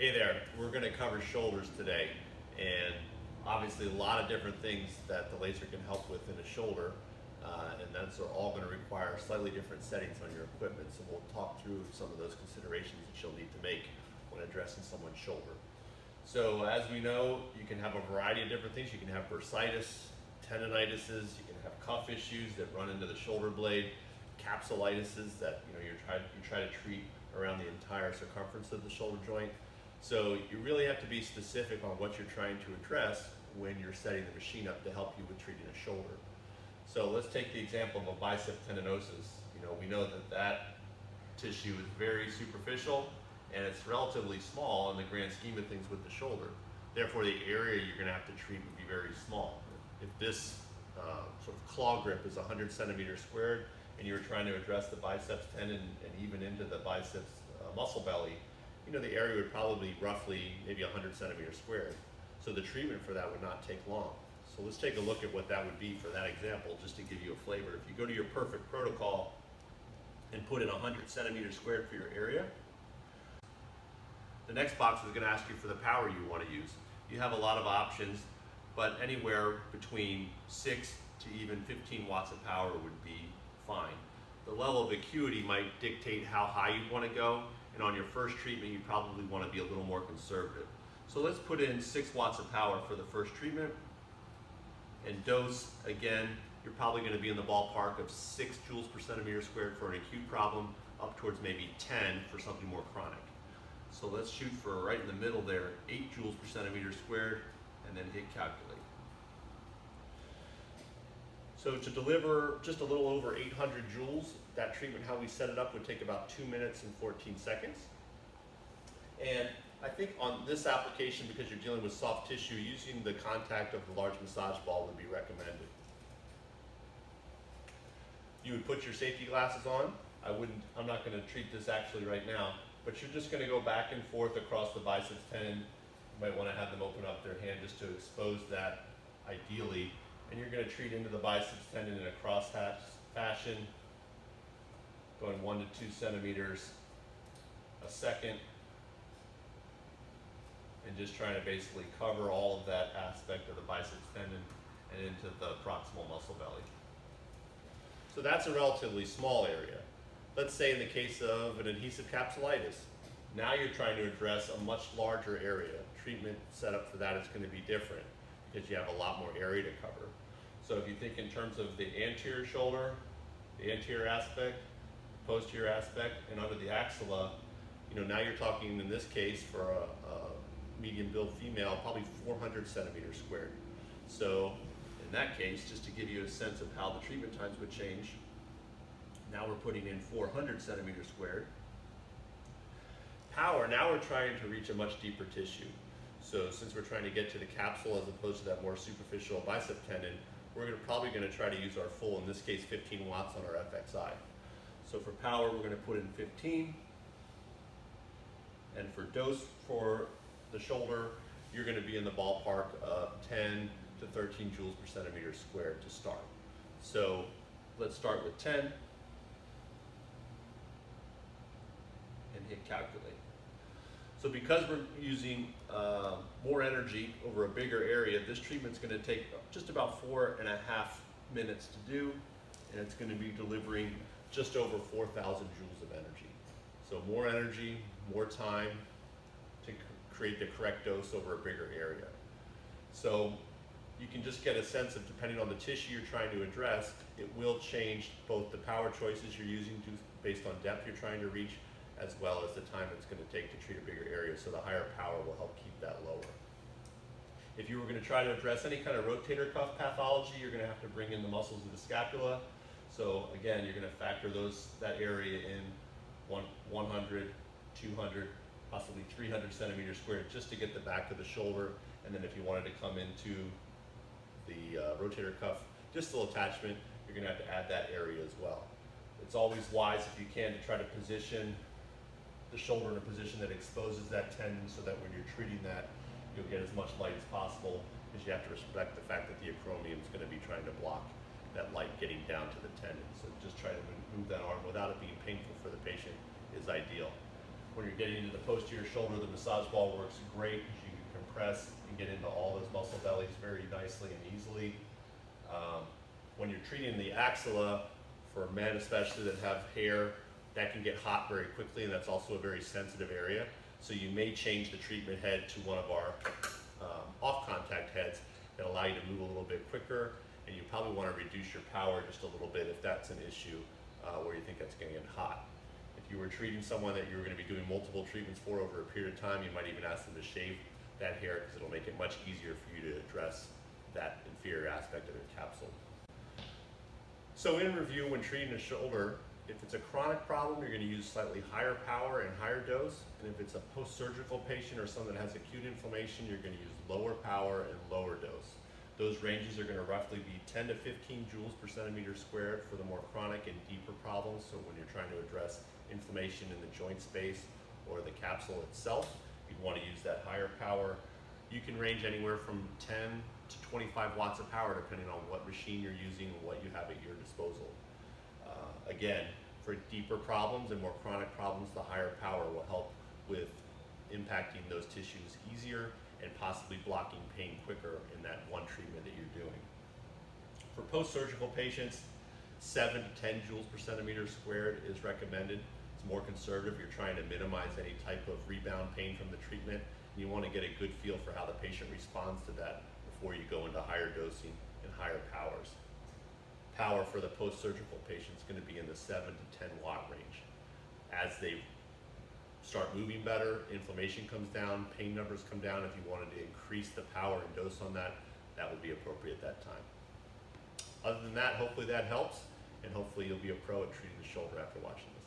Hey there, we're going to cover shoulders today, and obviously a lot of different things that the laser can help with in a shoulder, and that's all going to require slightly different settings on your equipment, so we'll talk through some of those considerations that you'll need to make when addressing someone's shoulder. So as we know, you can have a variety of different things. You can have bursitis, tendinitis, you can have cuff issues that run into the shoulder blade, capsulitis that you try to treat around the entire circumference of the shoulder joint. So you really have to be specific on what you're trying to address when you're setting the machine up to help you with treating a shoulder. So let's take the example of a bicep tendinosis. We know that tissue is very superficial and it's relatively small in the grand scheme of things with the shoulder. Therefore, the area you're going to have to treat would be very small. If this sort of claw grip is 100 centimeters squared and you're trying to address the biceps tendon and even into the biceps muscle belly, the area would probably be roughly maybe 100 centimeters squared. So the treatment for that would not take long. So let's take a look at what that would be for that example, just to give you a flavor. If you go to your perfect protocol and put in 100 centimeters squared for your area, the next box is going to ask you for the power you want to use. You have a lot of options, but anywhere between 6 to even 15 watts of power would be fine. The level of acuity might dictate how high you want to go, and on your first treatment you probably want to be a little more conservative. So let's put in 6 watts of power for the first treatment, and dose, again, you're probably going to be in the ballpark of 6 joules per centimeter squared for an acute problem, up towards maybe 10 for something more chronic. So let's shoot for right in the middle there, 8 joules per centimeter squared, and then hit calculate. So to deliver just a little over 800 joules, that treatment, how we set it up, would take about 2 minutes and 14 seconds. And I think on this application, because you're dealing with soft tissue, using the contact of the large massage ball would be recommended. You would put your safety glasses on. I'm not going to treat this actually right now, but you're just going to go back and forth across the biceps tendon. You might want to have them open up their hand just to expose that ideally. And you're going to treat into the biceps tendon in a crosshatch fashion, going 1 to 2 centimeters a second, and just trying to basically cover all of that aspect of the biceps tendon and into the proximal muscle belly. So that's a relatively small area. Let's say in the case of an adhesive capsulitis, now you're trying to address a much larger area. Treatment setup for that is going to be different because you have a lot more area to cover. So if you think in terms of the anterior shoulder, the anterior aspect, posterior aspect, and under the axilla, now you're talking in this case for a medium build female, probably 400 centimeters squared. So in that case, just to give you a sense of how the treatment times would change, now we're putting in 400 centimeters squared. Power, now we're trying to reach a much deeper tissue. So since we're trying to get to the capsule as opposed to that more superficial bicep tendon, we're probably going to try to use our full, in this case, 15 watts on our FXI. So for power, we're going to put in 15. And for dose for the shoulder, you're going to be in the ballpark of 10 to 13 joules per centimeter squared to start. So let's start with 10 and hit calculate. So because we're using more energy over a bigger area, this treatment's going to take just about 4.5 minutes to do, and it's going to be delivering just over 4,000 joules of energy. So more energy, more time to create the correct dose over a bigger area. So you can just get a sense of, depending on the tissue you're trying to address, it will change both the power choices you're using based on depth you're trying to reach, as well as the time it's going to take to treat a bigger area. So the higher power will help keep that lower. If you were going to try to address any kind of rotator cuff pathology, you're going to have to bring in the muscles of the scapula. So again, you're going to factor that area in 100, 200, possibly 300 centimeters squared just to get the back of the shoulder. And then if you wanted to come into the rotator cuff distal attachment, you're going to have to add that area as well. It's always wise, if you can, to try to position the shoulder in a position that exposes that tendon so that when you're treating that, you'll get as much light as possible, because you have to respect the fact that the acromion is going to be trying to block that light getting down to the tendon. So just try to move that arm without it being painful for the patient is ideal. When you're getting into the posterior shoulder, the massage ball works great because you can compress and get into all those muscle bellies very nicely and easily. When you're treating the axilla, for men especially that have hair, that can get hot very quickly, and that's also a very sensitive area. So you may change the treatment head to one of our off-contact heads that allow you to move a little bit quicker, and you probably want to reduce your power just a little bit if that's an issue where you think that's going to get hot. If you were treating someone that you were going to be doing multiple treatments for over a period of time, you might even ask them to shave that hair because it'll make it much easier for you to address that inferior aspect of your capsule. So in review, when treating a shoulder, if it's a chronic problem, you're going to use slightly higher power and higher dose. And if it's a post-surgical patient or someone that has acute inflammation, you're going to use lower power and lower dose. Those ranges are going to roughly be 10 to 15 joules per centimeter squared for the more chronic and deeper problems. So when you're trying to address inflammation in the joint space or the capsule itself, you'd want to use that higher power. You can range anywhere from 10 to 25 watts of power depending on what machine you're using and what you have at your disposal. Again, for deeper problems and more chronic problems, the higher power will help with impacting those tissues easier and possibly blocking pain quicker in that one treatment that you're doing. For post-surgical patients, 7 to 10 joules per centimeter squared is recommended. It's more conservative. You're trying to minimize any type of rebound pain from the treatment. And you want to get a good feel for how the patient responds to that before you go into higher dosing and higher powers. Power for the post-surgical patient is going to be in the 7 to 10 watt range. As they start moving better, inflammation comes down, pain numbers come down. If you wanted to increase the power and dose on that, that would be appropriate at that time. Other than that, hopefully that helps, and hopefully you'll be a pro at treating the shoulder after watching this.